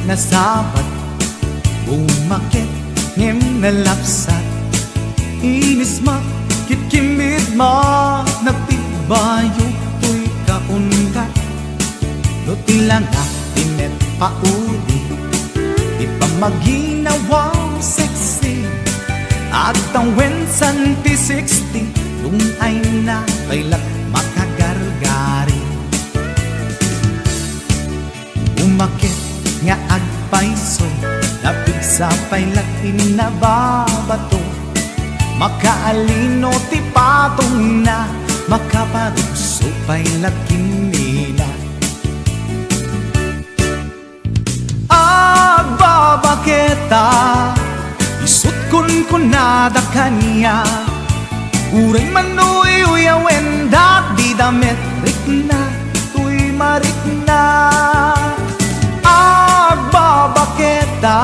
nasabat, bumakit ngem nalapsat, inis ma kitkimid ma nagtibayo to'y kaungat, no tila nga tinet pauli, di pa maginawang sexy, at ang wensan P60 nung ay na kailat makagargari. Umakit nga agpaiso, napig sa pailat inababato, makaalino ti patong na, makaparuso pailat kinila. Agbabaketa, isut kun nada kanya, uray manuy uyawen dat di damit rikna, tuy marikna. Agbabaketa,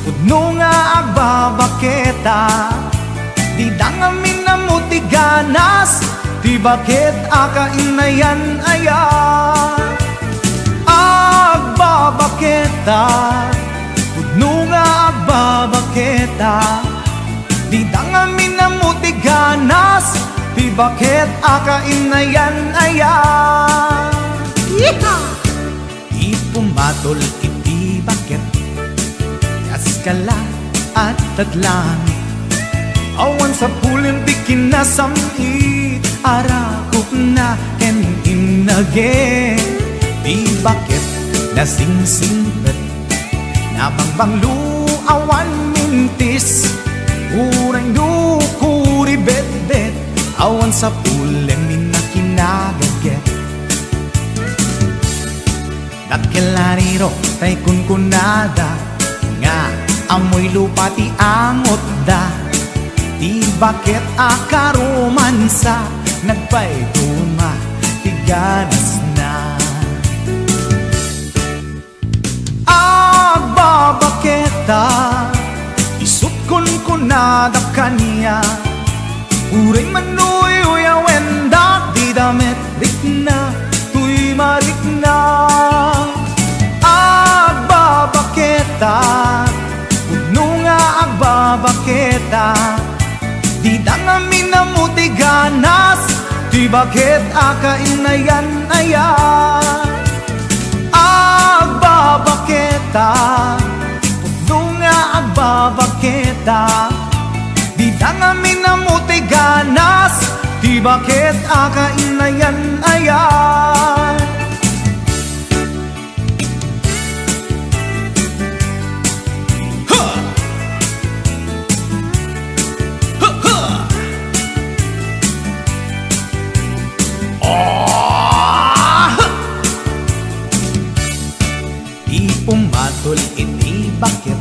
pudno nga agbabaketa, di dangamin na muti ganas, di bakit akainayan aya. Agbabaketa, pudno nga agbabaketa, di dangamin na muti ganas, di bakit akainayan aya. Yeehaw! Ipumatol iti bakit, kaskala at taglangit, awan sa pulin di kinasamit, arakop na ken inage, di bakit nasingsingpet, nabangbanglu awan mintis, urang dukuri bet-bet, awan sa pulin minakinagaget. Dakilariro tay kunkunada, nga amoy lupa ti amot da, di bakit akaromansa, nagpayduma ti ganas na. Agbabaketa, isut kunkunada kanya, uray manuy uyawen dat di damit rikna, tuy marikna. Agbabaketa, pudno nga agbabaketa, di dangamin na muti ganas, di bakit akainayan aya. Agbabaketa, pudno nga agbabaketa, di dangamin na muti ganas, di bakit akainayan aya. Pumatol iti bakit,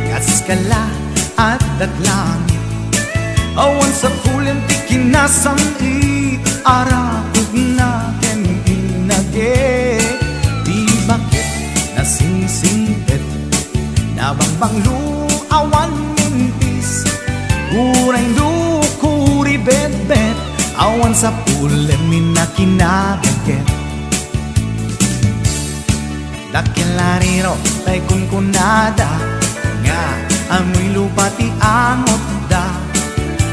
kaskala at daglangit, awan sa pulin ti kinasamit, arakog na ken inage, di bakit nasingsingpet, nabangbanglu awan mintis, uray dukuri bet-bet, awan sa pulin minakinagaget. Dakilariro tay kunkunada, nga amoy lupa ti angot da,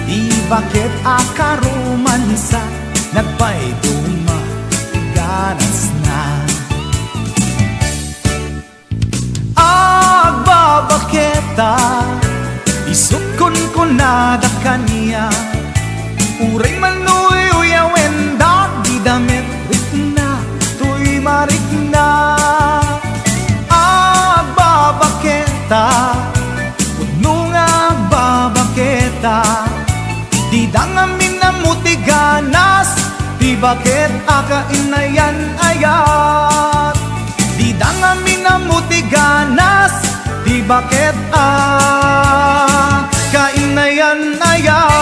di bakit akaromansa, nagpayduma ganas na. Agbabaketa, isut kunkunada kanya, uray manuy uyawen dat di damit rikna, tuy marikna. Pudno nga agbabaketa, di dangamin na muti ganas, di bakit akainayan ayat. Di dangamin na muti ganas, di bakit akainayan ayat.